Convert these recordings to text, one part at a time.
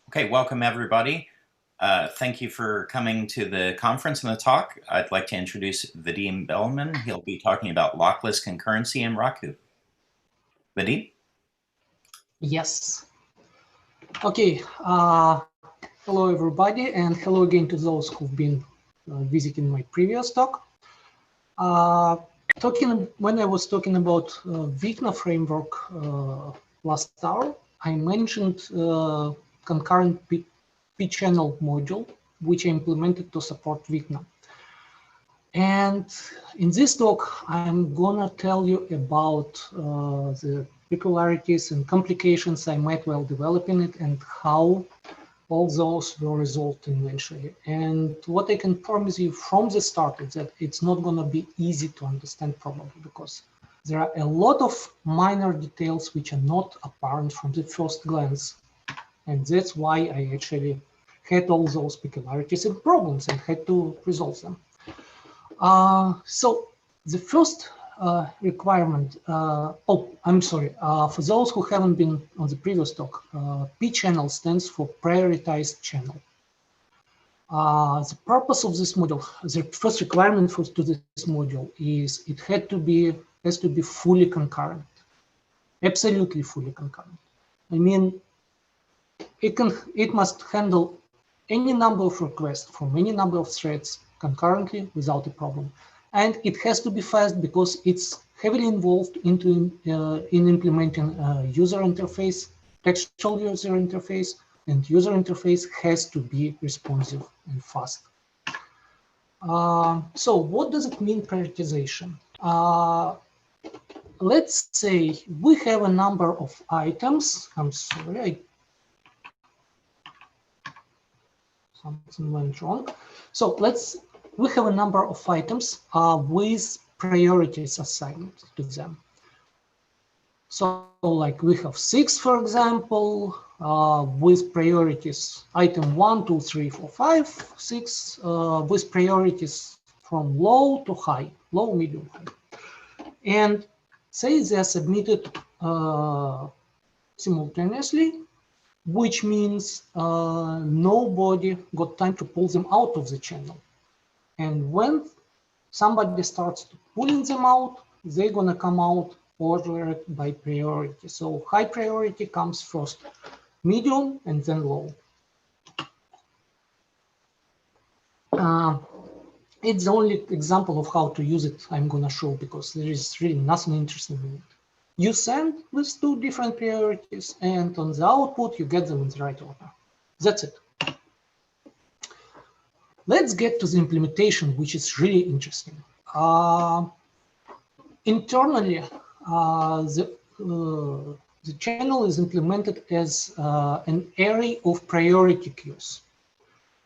Okay, welcome everybody. Thank you for coming to the conference and the talk. I'd like to introduce Vadim Belman. He'll be talking about lockless concurrency in Raku. Vadim? Yes. Okay. Hello everybody, and hello again to those who've been visiting my previous talk. When I was talking about Vigna framework last hour, I mentioned concurrent PChannel module, which I implemented to support Vigna. And in this talk, I'm gonna tell you about the peculiarities and complications I met while developing it and how all those were resolved eventually. And what I can promise you from the start is that it's not gonna be easy to understand probably because there are a lot of minor details which are not apparent from the first glance. And that's why I actually had all those peculiarities and problems and had to resolve them. So the first requirement, I'm sorry, for those who haven't been on the previous talk, PChannel stands for prioritized channel. The purpose of this module, the first requirement to this module is it has to be fully concurrent, absolutely fully concurrent. I mean, it must handle any number of requests from any number of threads concurrently without a problem. And it has to be fast because it's heavily involved in implementing user interface, textual user interface, and user interface has to be responsive and fast. So what does it mean, prioritization? Let's say we have a number of items. I'm sorry, something went wrong. So we have a number of items with priorities assigned to them. So like we have 6, for example, with priorities, item 1, 2, 3, 4, 5, 6, with priorities from low to high, low, medium, high. And say they are submitted simultaneously, which means nobody got time to pull them out of the channel. And when somebody starts pulling them out, they're gonna come out ordered by priority. So high priority comes first, medium, and then low. It's the only example of how to use it I'm gonna show because there is really nothing interesting in it. You send with 2 different priorities, and on the output, you get them in the right order. That's it. Let's get to the implementation, which is really interesting. Internally, the channel is implemented as an array of priority queues.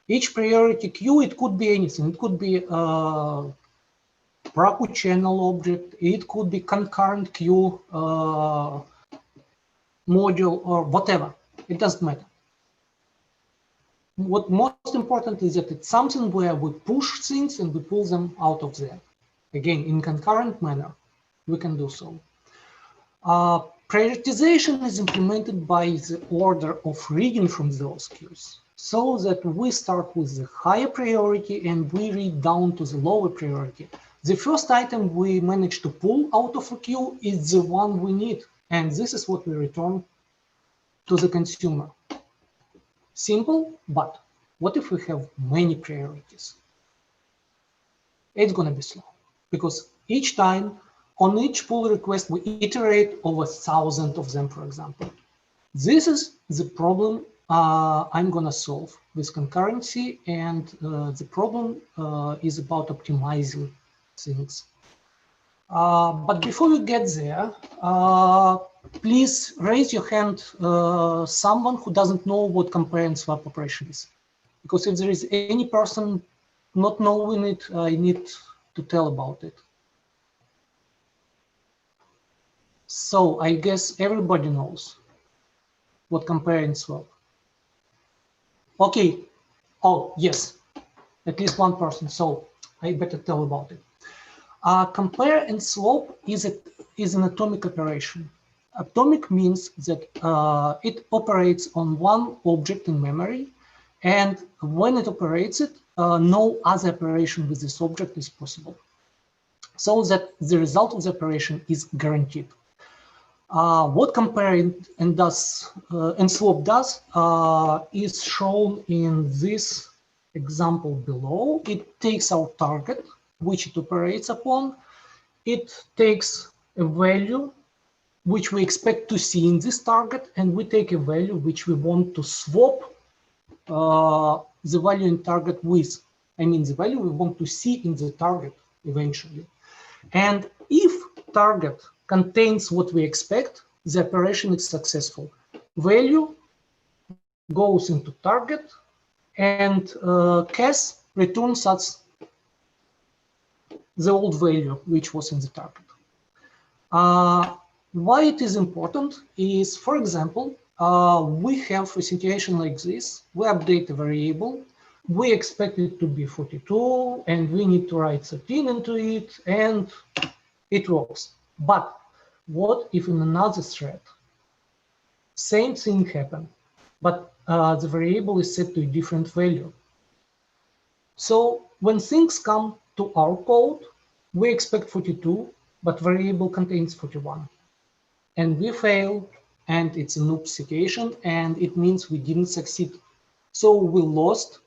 Each priority queue, it could be anything. It could be Raku channel object, it could be concurrent queue module or whatever, it doesn't matter. What most important is that it's something where we push things and we pull them out of there. Again, in concurrent manner, we can do so. Prioritization is implemented by the order of reading from those queues, so that we start with the higher priority and we read down to the lower priority. The first item we manage to pull out of a queue is the one we need, and this is what we return to the consumer. Simple, but what if we have many priorities? It's going to be slow, because each time on each pull request, we iterate over 1,000 of them, for example. This is the problem I'm going to solve with concurrency, and the problem is about optimizing things. But before we get there, please raise your hand, someone who doesn't know what Compareandswap operation is. Because if there is any person not knowing it, I need to tell about it. So I guess everybody knows what Compareandswap. Okay. Oh, yes. At least one person. So I better tell about it. Compare and swap is an atomic operation. Atomic means that it operates on one object in memory, and when it operates it, no other operation with this object is possible, so that the result of the operation is guaranteed. What Compareandswap does is shown in this example below. It takes our target, which it operates upon. It takes a value which we expect to see in this target, and we take a value which we want to swap the value in target with. I mean, the value we want to see in the target eventually. And if target contains what we expect, the operation is successful. Value goes into target, and cache returns us the old value which was in the target. Why it is important is, for example, we have a situation like this. We update a variable. We expect it to be 42, and we need to write 13 into it, and it works. But what if in another thread, same thing happened, but the variable is set to a different value? So when things come to our code, we expect 42, but variable contains 41. And we fail, and it's a noob situation, and it means we didn't succeed. So we lost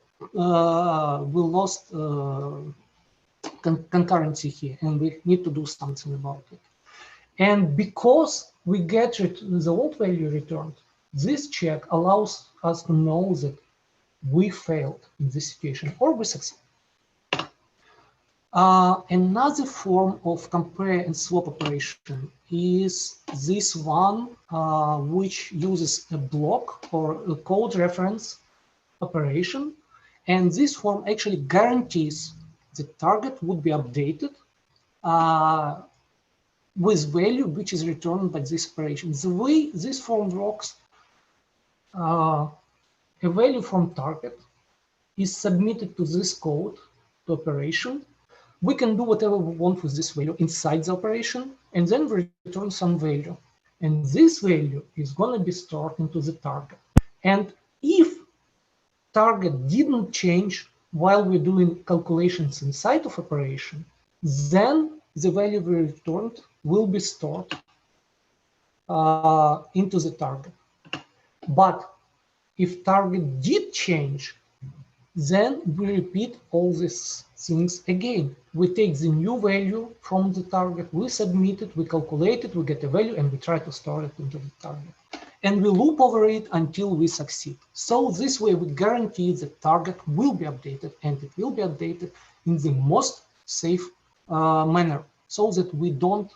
concurrency here, and we need to do something about it. And because we get the old value returned, this check allows us to know that we failed in this situation or we succeed. Another form of compare and swap operation is this one, which uses a block or a code reference operation. And this form actually guarantees the target would be updated with value which is returned by this operation. The way this form works, a value from target is submitted to this code, to operation. We can do whatever we want with this value inside the operation, and then we return some value. And this value is going to be stored into the target. And if target didn't change while we're doing calculations inside of operation, then the value we returned will be stored into the target. But if target did change, then we repeat all these things again. We take the new value from the target, we submit it, we calculate it, we get a value, and we try to store it into the target. And we loop over it until we succeed. So this way we guarantee the target will be updated, and it will be updated in the most safe manner, so that we don't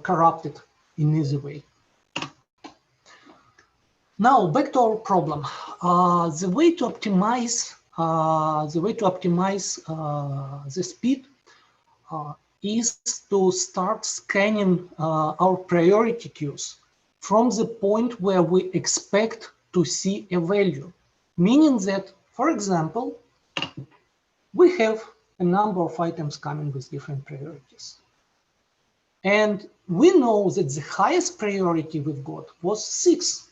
corrupt it in easy way. Now back to our problem. The way to optimize the speed is to start scanning our priority queues from the point where we expect to see a value. Meaning that, for example, we have a number of items coming with different priorities. And we know that the highest priority we've got was 6.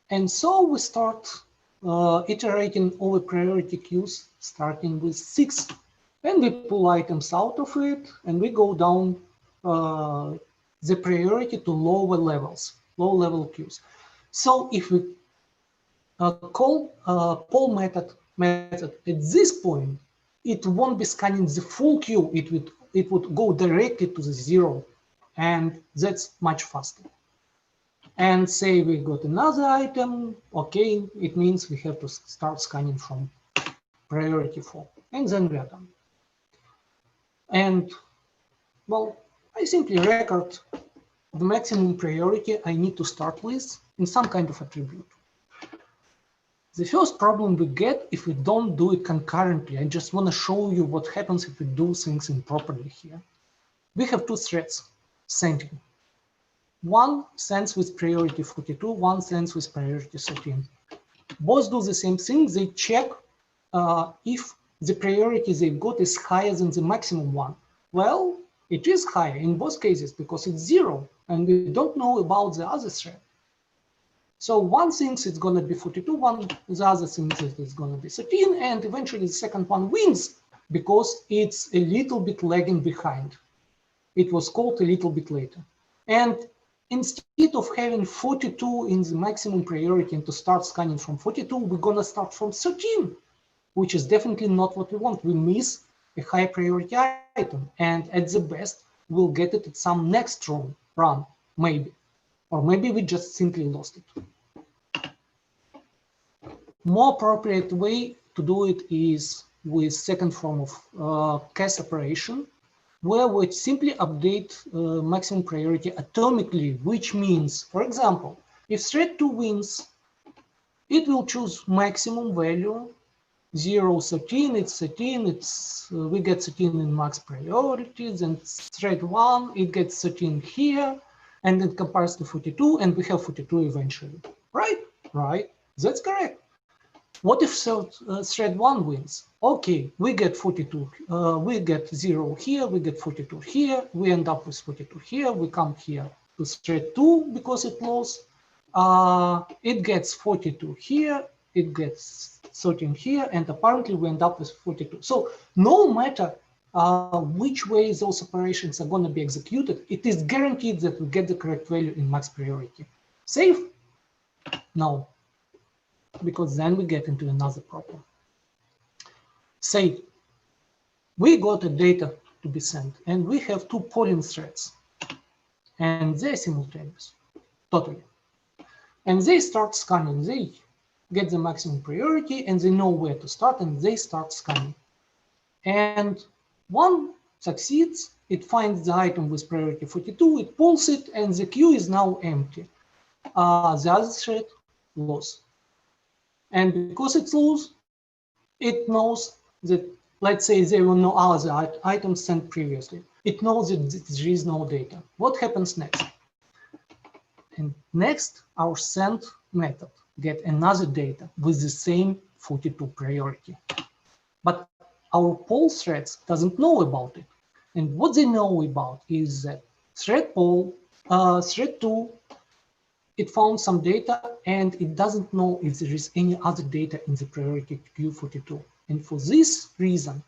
And so we start iterating over priority queues, starting with 6. And we pull items out of it, and we go down the priority to lower levels, low-level queues. So if we call poll method at this point, it won't be scanning the full queue. It would go directly to the 0, and that's much faster. And say we got another item, okay, it means we have to start scanning from priority 4, and then we are done. And well, I simply record the maximum priority I need to start with in some kind of attribute. The first problem we get if we don't do it concurrently, I just want to show you what happens if we do things improperly here. We have 2 threads sending. One sends with priority 42, one sends with priority 13. Both do the same thing. They check if the priority they've got is higher than the maximum one. Well, it is higher in both cases because it's 0 and we don't know about the other thread. So one thinks it's going to be 42, the other thinks it's going to be 13, and eventually the second one wins because it's a little bit lagging behind. It was called a little bit later. And instead of having 42 in the maximum priority and to start scanning from 42, we're going to start from 13, which is definitely not what we want. We miss a high priority item, and at the best, we'll get it at some next run, maybe. Or maybe we just simply lost it. More appropriate way to do it is with second form of CAS operation, where we simply update maximum priority atomically, which means, for example, if thread 2 wins, it will choose maximum value 0, 13, it's 13, we get 13 in max priorities, and thread 1, it gets 13 here, and it compares to 42, and we have 42 eventually. Right? Right. That's correct. What if thread 1 wins? Okay, we get 42, we get 0 here, we get 42 here, we end up with 42 here, we come here to thread 2 because it lost. It gets 42 here, it gets 13 here, and apparently we end up with 42. So no matter which way those operations are going to be executed, it is guaranteed that we get the correct value in max priority. Safe? No, because then we get into another problem. Say we got a data to be sent, and we have 2 polling threads, and they're simultaneous, totally. And they start scanning, they get the maximum priority, and they know where to start, and they start scanning. And one succeeds, it finds the item with priority 42, it pulls it, and the queue is now empty. The other thread lost. And because it's loose, it knows that, let's say there were no other items sent previously. It knows that there is no data. What happens next? And next, our send method get another data with the same 42 priority. But our poll threads doesn't know about it. And what they know about is that thread 2, it found some data, and it doesn't know if there is any other data in the priority queue 42. And for this reason,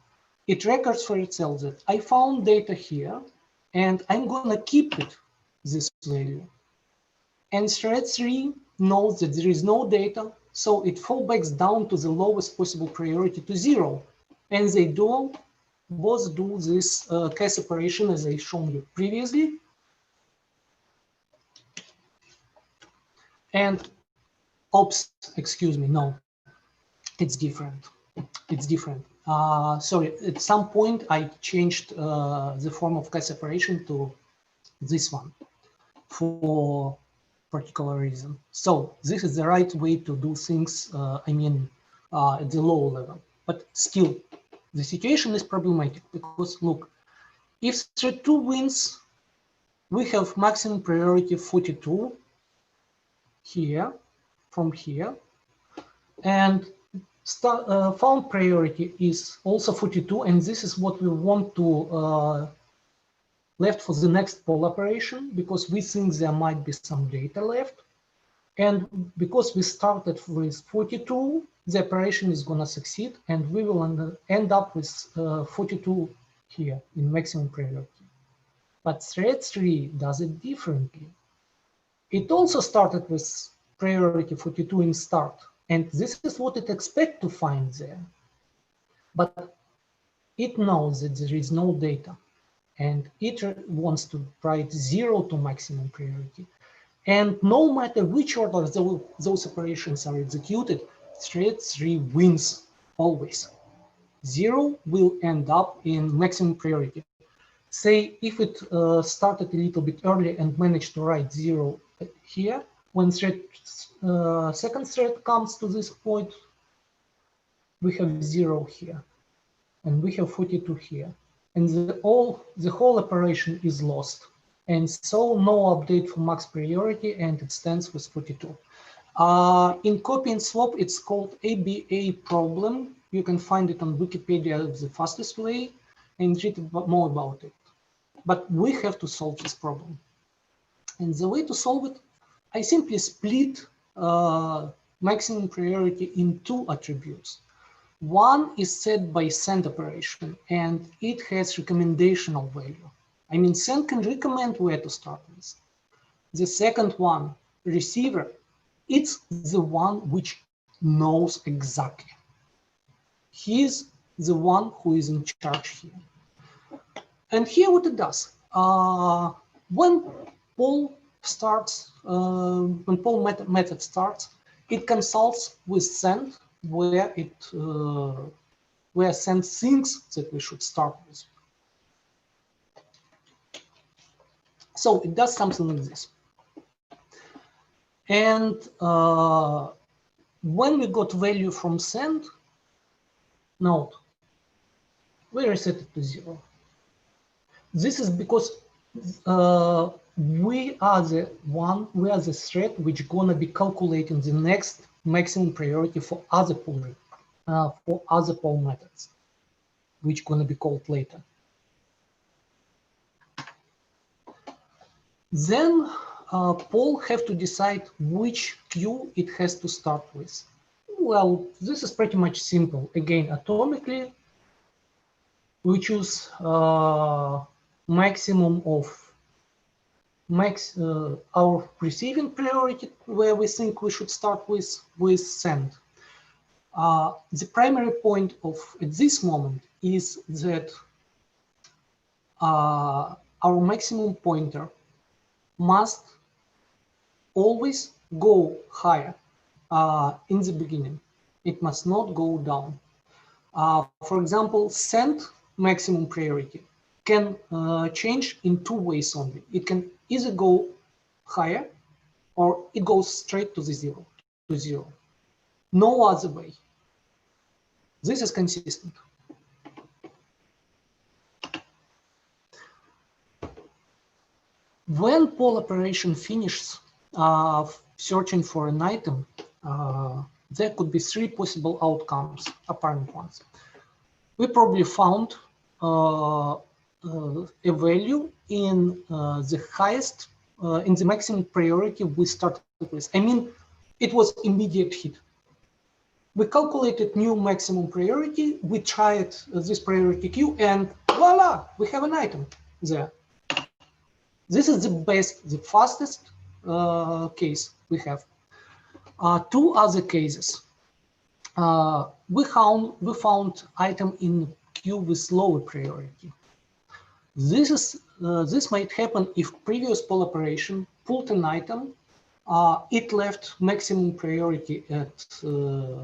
it records for itself that I found data here, and I'm going to keep it this value. And thread 3 knows that there is no data, so it fallbacks down to the lowest possible priority to 0. And they both do this CAS operation as I shown you previously. And oops, excuse me, no, it's different. It's different. Sorry, at some point I changed the form of CAS operation to this one for particular reason. So this is the right way to do things, at the low level. But still, the situation is problematic because look, if thread 2 wins, we have maximum priority 42 here, from here, and found priority is also 42, and this is what we want to left for the next poll operation, because we think there might be some data left. And because we started with 42, the operation is going to succeed, and we will end up with 42 here in maximum priority. But thread 3 does it differently. It also started with priority 42 in start, and this is what it expects to find there. But it knows that there is no data, and it wants to write 0 to maximum priority. And no matter which order those operations are executed, thread 3 wins always. 0 will end up in maximum priority. Say if it started a little bit early and managed to write 0 here, when second thread comes to this point, we have 0 here, and we have 42 here, and the whole operation is lost. And so no update for max priority, and it stands with 42. In copy and swap, it's called ABA problem. You can find it on Wikipedia, the fastest way, and read more about it. But we have to solve this problem. And the way to solve it, I simply split maximum priority in two attributes. One is set by send operation, and it has recommendational value. I mean, send can recommend where to start with. The second one, receiver, it's the one which knows exactly. He's the one who is in charge here. And here what it does. When poll starts, when poll method starts, it consults with send where send thinks that we should start with. So it does something like this. And when we got value from send, note, we reset it to 0. This is because we are the thread which gonna be calculating the next maximum priority for other poll methods, which gonna be called later. Then poll have to decide which queue it has to start with. Well, this is pretty much simple. Again, atomically, we choose maximum of our receiving priority, where we think we should start with send. The primary point at this moment is that our maximum pointer must always go higher in the beginning. It must not go down. For example, send maximum priority can change in two ways only. It can either go higher or it goes straight to zero. No other way. This is consistent. When poll operation finishes searching for an item, there could be three possible outcomes, apparent ones. We probably found a value in the highest, in the maximum priority we started with. I mean, it was immediate hit. We calculated new maximum priority, we tried this priority queue, and voila, we have an item there. This is the best, the fastest case we have. Two other cases. We found item in queue with lower priority. This might happen if previous poll operation pulled an item, it left maximum priority at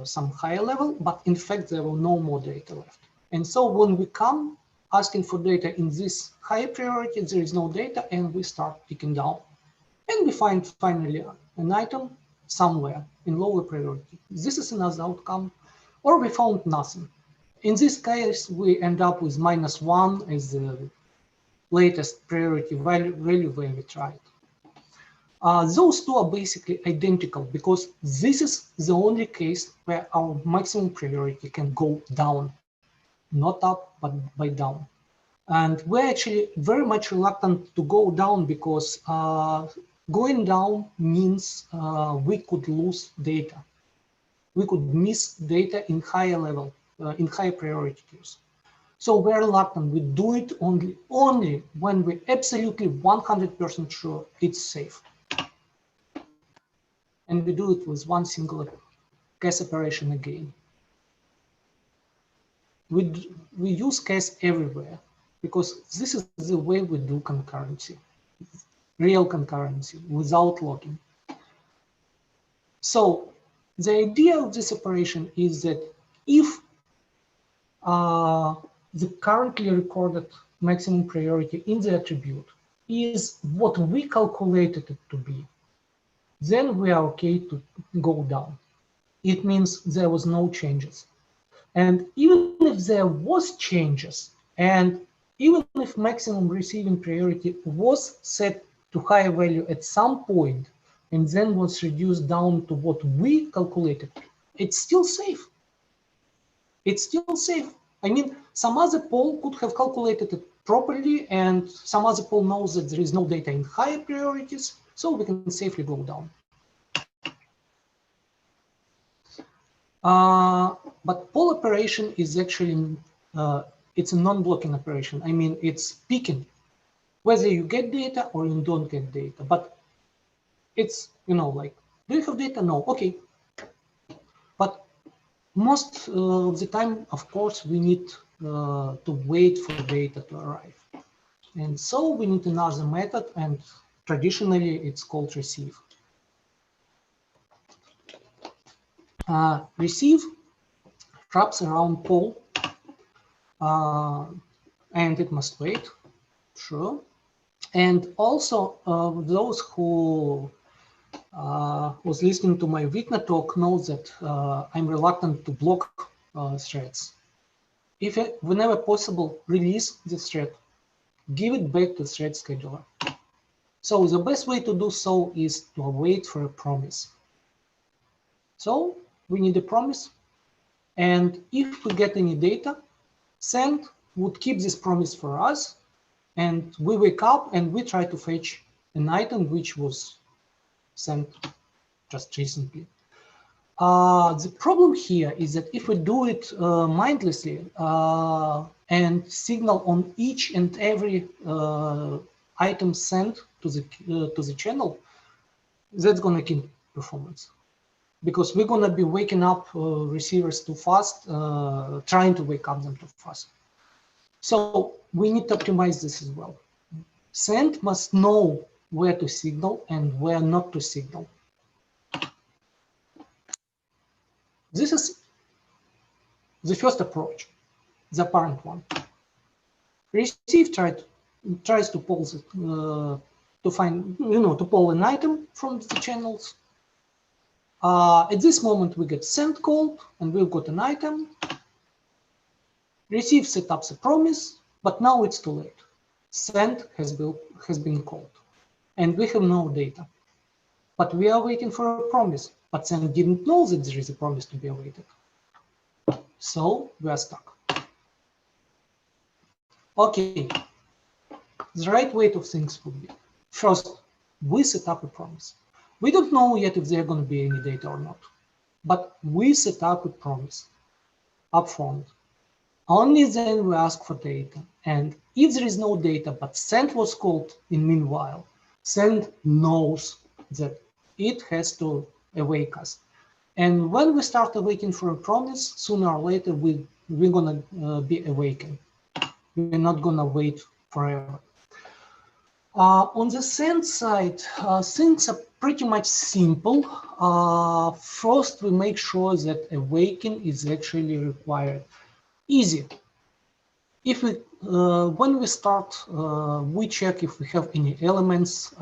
some higher level, but in fact there were no more data left. And so when we come asking for data in this higher priority, there is no data, and we start picking down. And we find finally an item somewhere in lower priority. This is another outcome. Or we found nothing. In this case, we end up with -1 as the latest priority value when we tried. Those two are basically identical because this is the only case where our maximum priority can go down, not up, but by down. And we're actually very much reluctant to go down because going down means we could lose data. We could miss data in higher level, in higher priority queues. So we're reluctant. We do it only when we're absolutely 100% sure it's safe. And we do it with one single cache operation again. We use cache everywhere because this is the way we do concurrency, real concurrency without locking. So the idea of this operation is that if the currently recorded maximum priority in the attribute is what we calculated it to be, then we are okay to go down. It means there was no changes. And even if there was changes, and even if maximum receiving priority was set to higher value at some point, and then was reduced down to what we calculated, it's still safe. it's still safe. I mean, some other poll could have calculated it properly, and some other poll knows that there is no data in higher priorities, so we can safely go down. But poll operation is actually, it's a non-blocking operation. I mean, it's picking whether you get data or you don't get data. But it's, like, do you have data? No. Okay. But most of the time, of course, we need to wait for data to arrive. And so we need another method, and traditionally it's called receive. Receive wraps around poll, and it must wait, sure. And also, those who was listening to my Witness talk knows that I'm reluctant to block threads. If whenever possible, release the thread, give it back to thread scheduler. So the best way to do so is to wait for a promise. So we need a promise, and if we get any data, send would keep this promise for us, and we wake up and we try to fetch an item which was sent just recently. The problem here is that if we do it mindlessly and signal on each and every item sent to the channel, that's going to kill performance, because we're going to be waking up receivers too fast, trying to wake up them too fast. So we need to optimize this as well. Send must know where to signal and where not to signal. This is the first approach, the apparent one. Receive tries to pull to find, to pull an item from the channels. At this moment, we get send called, and we've got an item. Receive set up the promise, but now it's too late. Send has been called, and we have no data. But we are waiting for a promise, but send didn't know that there is a promise to be awaited. So we are stuck. Okay, the right way of things would be, first, we set up a promise. We don't know yet if there are going to be any data or not, but we set up a promise upfront. Only then we ask for data. And if there is no data, but send was called in meanwhile, send knows that it has to awake us. And when we start waiting for a promise, sooner or later, we're going to be awakened. We're not going to wait forever. On the send side, things are pretty much simple. First, we make sure that awaken is actually required. Easy. If we, when we start, we check if we have any elements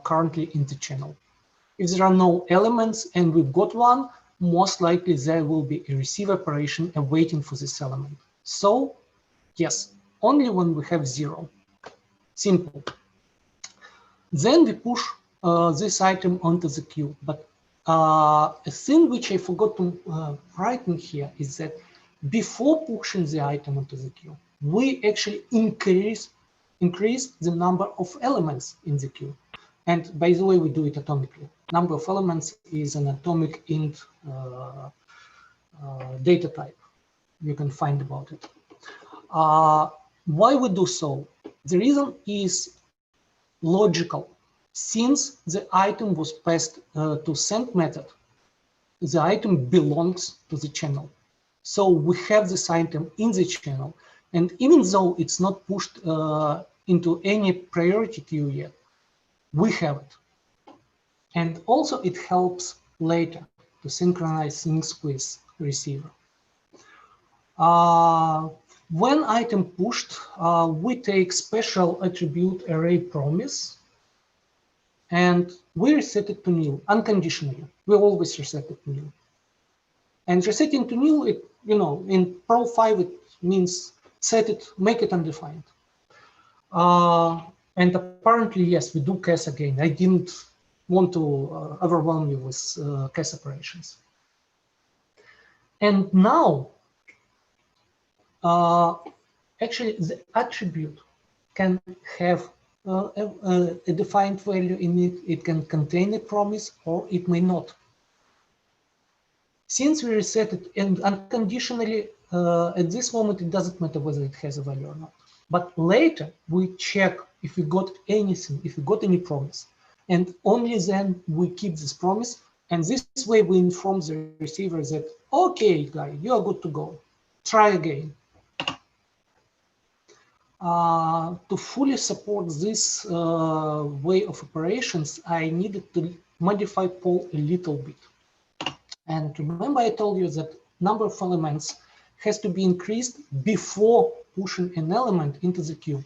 currently in the channel. If there are no elements and we've got one, most likely there will be a receive operation awaiting for this element. So, yes, only when we have 0. Simple. Then we push this item onto the queue. But a thing which I forgot to write in here is that before pushing the item onto the queue, we actually increase the number of elements in the queue. And by the way, we do it atomically. Number of elements is an atomic int data type. You can find about it. Why we do so? The reason is logical. Since the item was passed to send method, the item belongs to the channel. So we have this item in the channel. And even though it's not pushed into any priority queue yet, we have it. And also it helps later to synchronize things with receiver. When item pushed, we take special attribute array promise, and we reset it to nil unconditionally. We always reset it to nil. And resetting to nil, it, in Perl 5, it means set it, make it undefined. And apparently, yes, we do case again. I didn't want to overwhelm you with case operations. And now actually the attribute can have a defined value in it. It can contain a promise or it may not. Since we reset it and unconditionally, at this moment, it doesn't matter whether it has a value or not. But later we check if we got anything, if we got any promise. And only then we keep this promise. And this way we inform the receiver that, okay, guy, you are good to go. Try again. To fully support this way of operations, I needed to modify Perl a little bit. And remember I told you that number of elements has to be increased before pushing an element into the queue.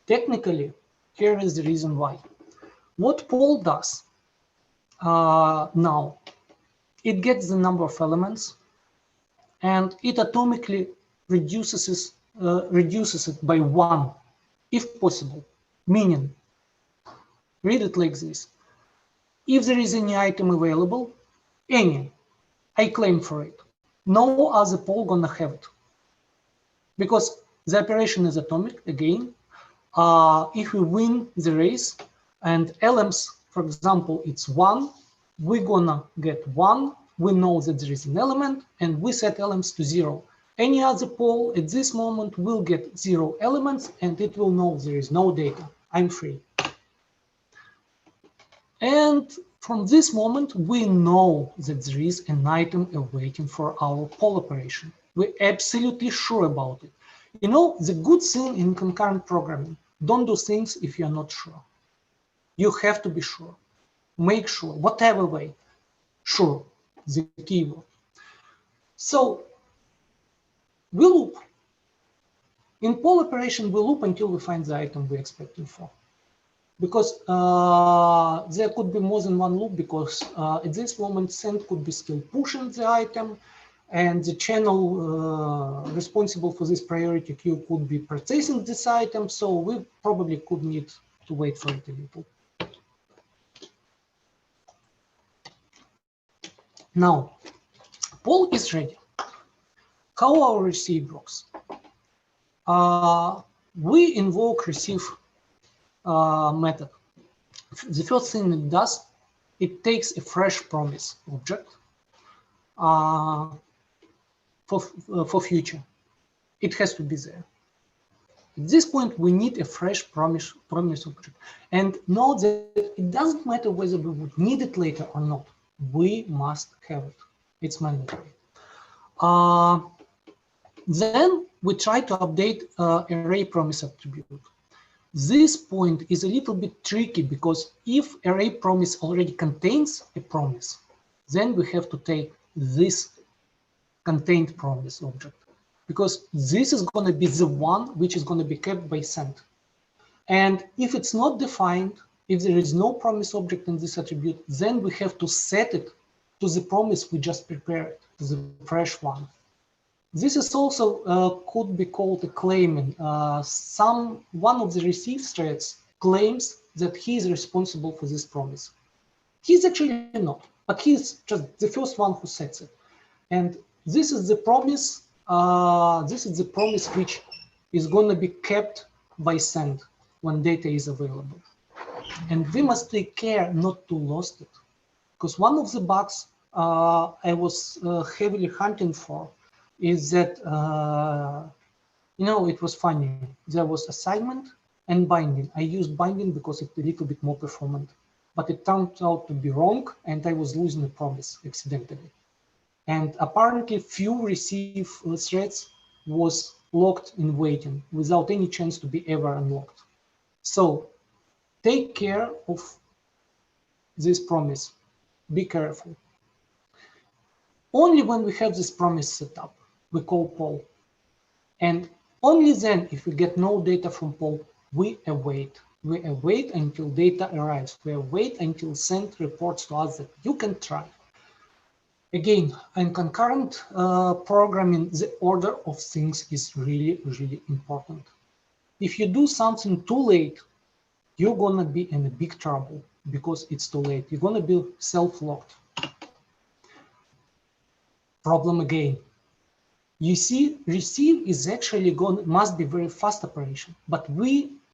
Technically, here is the reason why. What Perl does now, it gets the number of elements and it atomically reduces it by 1, if possible. Meaning, read it like this. If there is any item available, any, I claim for it. No other Perl gonna have it. Because the operation is atomic, again. If we win the race and LMs, for example, it's 1, we're gonna get 1. We know that there is an element and we set LMs to 0. Any other Perl at this moment will get 0 elements and it will know there is no data. I'm free. And from this moment, we know that there is an item awaiting for our Perl operation. We're absolutely sure about it. You know, the good thing in concurrent programming, don't do things if you're not sure. You have to be sure. Make sure, whatever way. Sure, the keyword. So, we loop. In Perl operation, we loop until we find the item we're expecting for. Because there could be more than one loop, because at this moment send could be still pushing the item and the channel responsible for this priority queue could be processing this item, so we probably could need to wait for it a little. Now, Perl is ready. How our receive works? We invoke receive method. The first thing it does, it takes a fresh promise object for future. It has to be there. At this point, we need a fresh promise object. And note that it doesn't matter whether we would need it later or not. We must have it. It's mandatory. Then we try to update array promise attribute. This point is a little bit tricky because if array promise already contains a promise, then we have to take this contained promise object, because this is going to be the one which is going to be kept by send. And if it's not defined, if there is no promise object in this attribute, then we have to set it to the promise we just prepared, to the fresh one. This is also could be called a claiming. One of the receive threads claims that he is responsible for this promise. He's actually not, but he's just the first one who sets it. And this is the promise. This is the promise which is going to be kept by send when data is available. And we must take care not to lose it, because one of the bugs I was heavily hunting for is that, you know, it was funny. There was assignment and binding. I used binding because it's a little bit more performant, but it turned out to be wrong and I was losing a promise accidentally. And apparently few receive threads was locked in waiting without any chance to be ever unlocked. So take care of this promise. Be careful. Only when we have this promise set up, we call Perl. And only then, if we get no data from Perl, we await. We await until data arrives. We await until send reports to us that you can try. Again, in concurrent programming, the order of things is really, really important. If you do something too late, you're gonna be in a big trouble because it's too late. You're gonna be self-locked. Problem again. you see, receive is actually must be very fast operation, but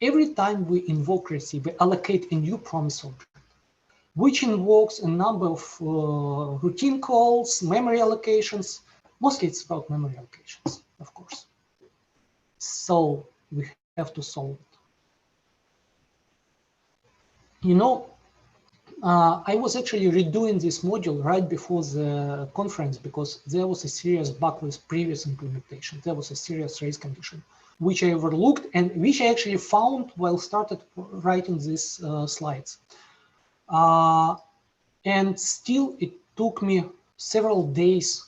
every time we invoke receive, we allocate a new promise object, which invokes a number of routine calls, memory allocations. Mostly it's about memory allocations, of course. So we have to solve it. You know, I was actually redoing this module right before the conference because there was a serious bug with previous implementation. There was a serious race condition, which I overlooked and which I actually found while started writing these slides. And still, it took me several days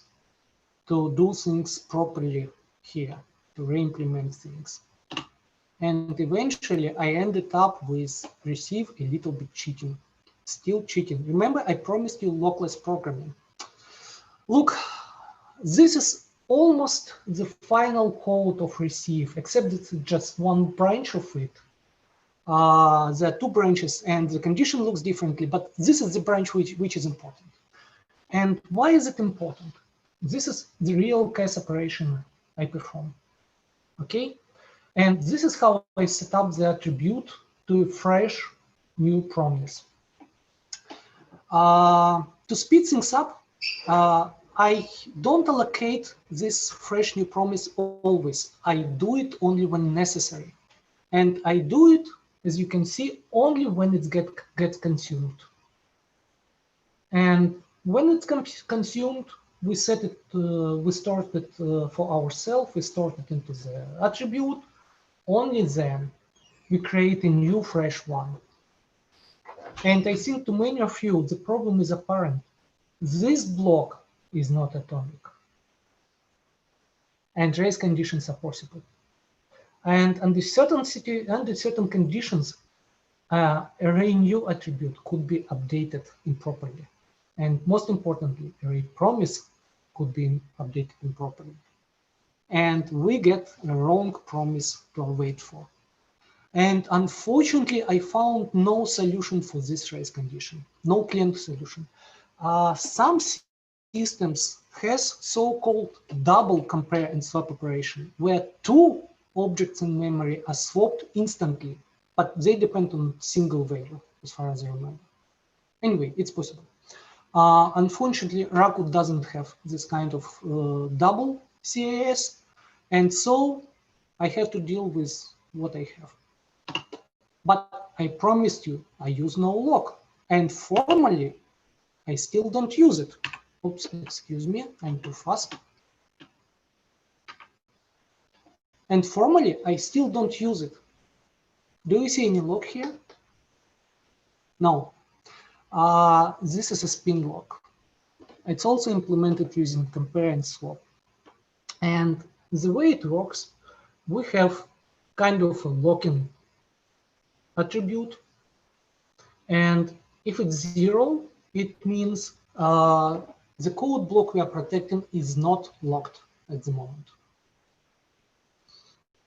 to do things properly here, to re-implement things. And eventually, I ended up with receive a little bit cheating. Still cheating. Remember, I promised you lockless programming. Look, this is almost the final code of receive, except it's just one branch of it. There are two branches and the condition looks differently, but this is the branch which is important. And why is it important? This is the real case operation I perform, okay? And this is how I set up the attribute to a fresh new promise. To speed things up, I don't allocate this fresh new promise always. I do it only when necessary. And I do it, as you can see, only when it gets consumed. And when it's consumed, we set it, we store it for ourselves, we store it into the attribute. Only then we create a new fresh one. And I think to many of you, the problem is apparent. This block is not atomic. And race conditions are possible. And under certain conditions, array new attribute could be updated improperly. And most importantly, array promise could be updated improperly. And we get a wrong promise to wait for. And unfortunately, I found no solution for this race condition, no clean solution. Some systems has so-called double compare and swap operation, where two objects in memory are swapped instantly, but they depend on single value, as far as I remember. Anyway, it's possible. Unfortunately, Raku doesn't have this kind of double CAS, and so I have to deal with what I have. But I promised you I use no lock, and formally I still don't use it. Oops, excuse me, I'm too fast. And formally I still don't use it. Do you see any lock here? No. This is a spin lock. It's also implemented using Compareandswap. And the way it works, we have kind of a locking attribute. And if it's 0, it means the code block we are protecting is not locked at the moment.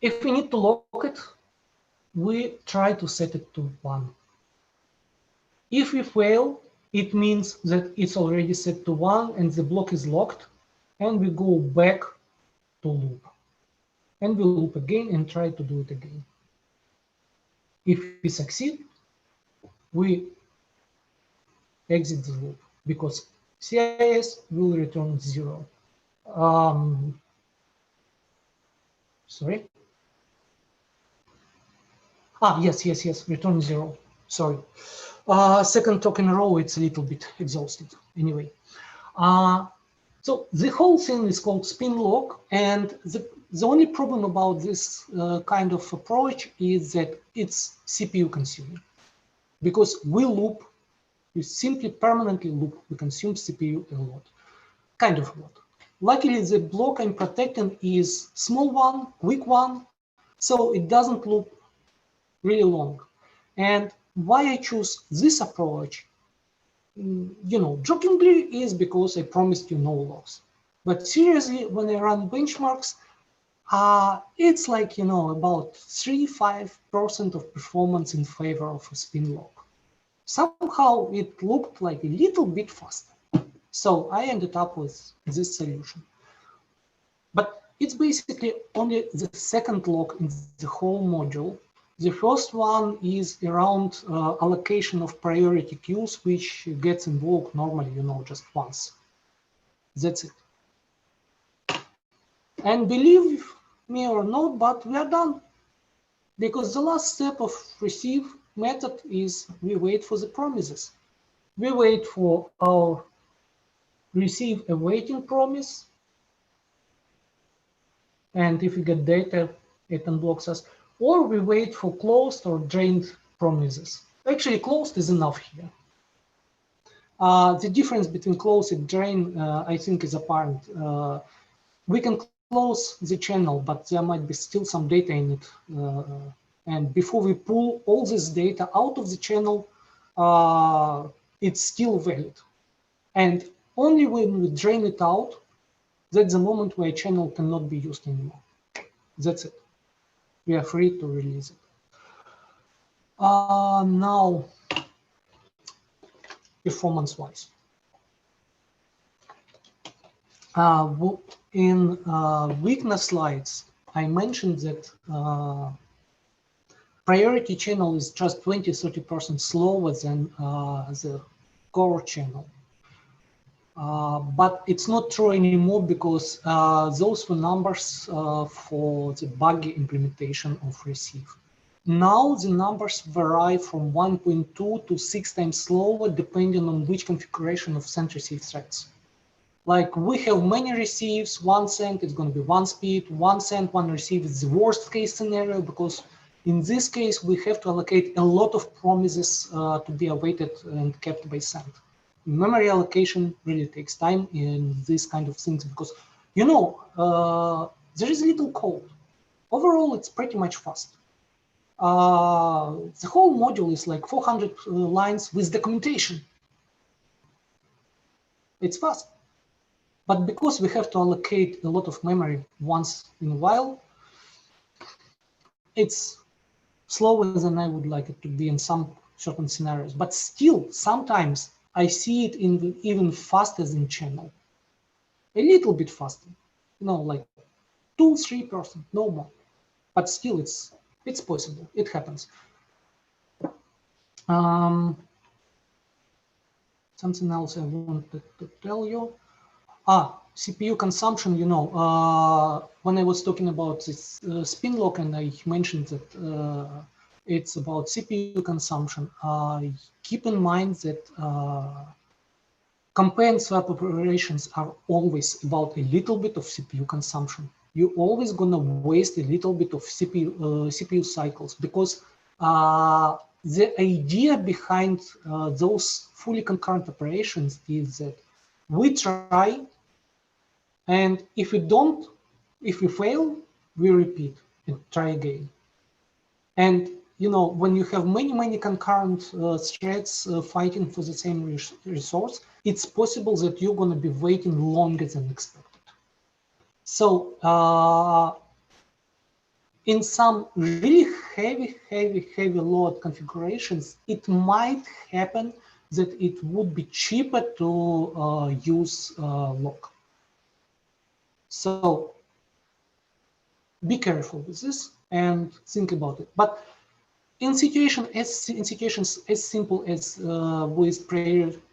If we need to lock it, we try to set it to 1. If we fail, it means that it's already set to 1 and the block is locked, and we go back to loop. And we loop again and try to do it again. If we succeed, we exit the loop because CIS will return 0. Sorry. Yes, return 0. Sorry. Second talk in a row, it's a little bit exhausted. Anyway, so the whole thing is called spin lock, and the only problem about this kind of approach is that it's CPU consuming, because we loop, we simply permanently loop, we consume CPU a lot, kind of a lot. Luckily, the block I'm protecting is small one, quick one, so it doesn't loop really long. And why I choose this approach, you know, jokingly, is because I promised you no loss. But seriously, when I run benchmarks, it's like, you know, about 3–5% of performance in favor of a spin lock. Somehow it looked like a little bit faster. So I ended up with this solution. But It's basically only the second lock in the whole module. The first one is around allocation of priority queues, which gets invoked normally, just once. That's it. And believe me or not, but we are done. Because the last step of receive method is we wait for the promises. We wait for our receive awaiting promise. And if we get data, it unblocks us. Or we wait for closed or drained promises. Actually, closed is enough here. The difference between closed and drain, I think, is apparent. We can close the channel, but there might be still some data in it. And before we pull all this data out of the channel, it's still valid. And only when we drain it out, that's the moment where a channel cannot be used anymore. That's it. We are free to release it. Now, performance-wise. In weakness slides, I mentioned that priority channel is just 20–30% slower than the core channel. But it's not true anymore because those were numbers for the buggy implementation of receive. Now the numbers vary from 1.2 to 6 times slower depending on which configuration of send receive threads. Like we have many receives, one send is going to be one speed, one send, one receive is the worst case scenario because in this case we have to allocate a lot of promises to be awaited and kept by send. Memory allocation really takes time in these kind of things because, there is little code. Overall, it's pretty much fast. The whole module is like 400 lines with documentation. It's fast. But because we have to allocate a lot of memory once in a while, it's slower than I would like it to be in some certain scenarios. But still, sometimes I see it in even faster than channel. A little bit faster, like 2–3%, no more. But still, it's possible. It happens. Something else I wanted to tell you. CPU consumption, when I was talking about this spin lock and I mentioned that it's about CPU consumption, keep in mind that compare-and-swap operations are always about a little bit of CPU consumption. You're always going to waste a little bit of CPU cycles because the idea behind those fully concurrent operations is that we try, and if we fail, we repeat and try again. And when you have many concurrent threads fighting for the same resource, it's possible that you're going to be waiting longer than expected. So in some really heavy load configurations, it might happen that it would be cheaper to use lock. So be careful with this and think about it. But in situations as simple as with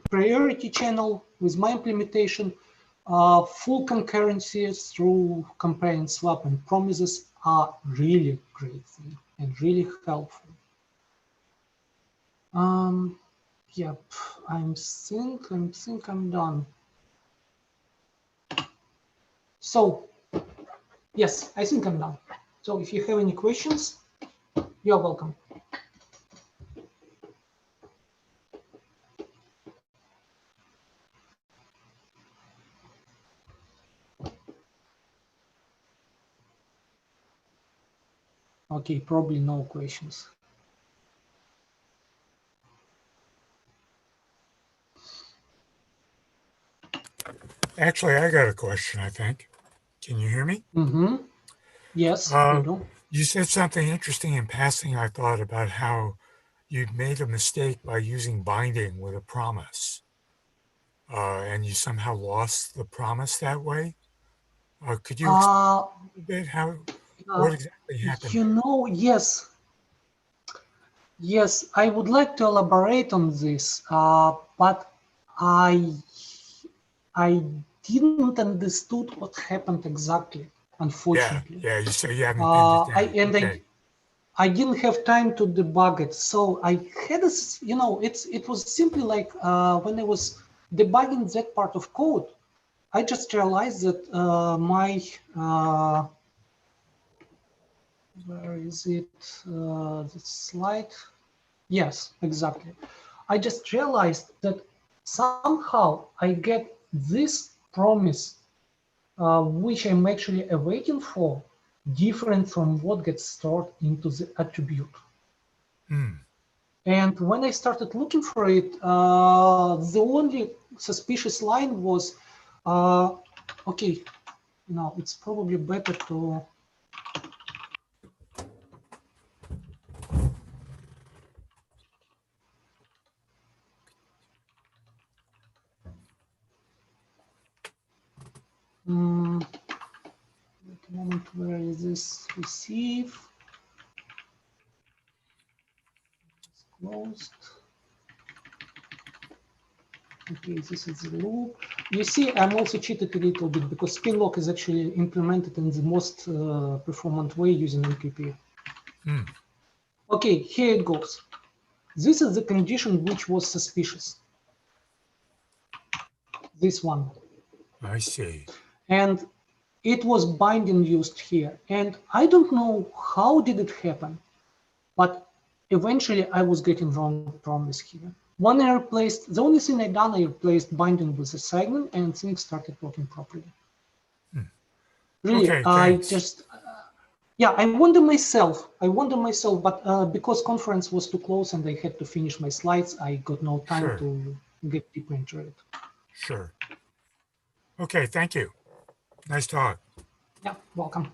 priority channel, with my implementation, full concurrency through Compareandswap and promises are really great thing and really helpful. Yep, I think I'm done. So yes, I think I'm done. So if you have any questions, you're welcome. Okay, probably no questions. Actually, I got a question, I think. Can you hear me? Mm-hmm. Yes, I do. You said something interesting in passing, I thought, about how you'd made a mistake by using binding with a promise. And you somehow lost the promise that way. Could you explain Uh, a little bit what exactly happened? yes. Yes, I would like to elaborate on this, but I I didn't understood what happened exactly, Yeah, unfortunately. yeah. So you haven't pinned it down. Okay. I didn't have time to debug it, so I had this. It was simply like when I was debugging that part of code, I just realized that my where is it? The slide. Yes, exactly. I just realized that somehow I get this promise, which I'm actually awaiting for, different from what gets stored into the attribute. Hmm. And when I started looking for it, the only suspicious line was, okay, now it's probably better to wait a moment, where is this receive? It's closed. Okay, this is the loop. You see, I'm also cheated a little bit because spin lock is actually implemented in the most performant way using MQP. Hmm. Okay, here it goes. This is the condition which was suspicious. This one. I see. And it was binding used here. And I don't know how did it happen, but eventually I was getting wrong promise here. When I replaced, the only thing I done, I replaced binding with a segment and things started working properly. Hmm. Really, Okay, I thanks. just, yeah, I wonder myself, but because conference was too close and I had to finish my slides, I got no time Sure, to get deeper into it. sure. Okay, thank you. Nice talk. Yeah, welcome.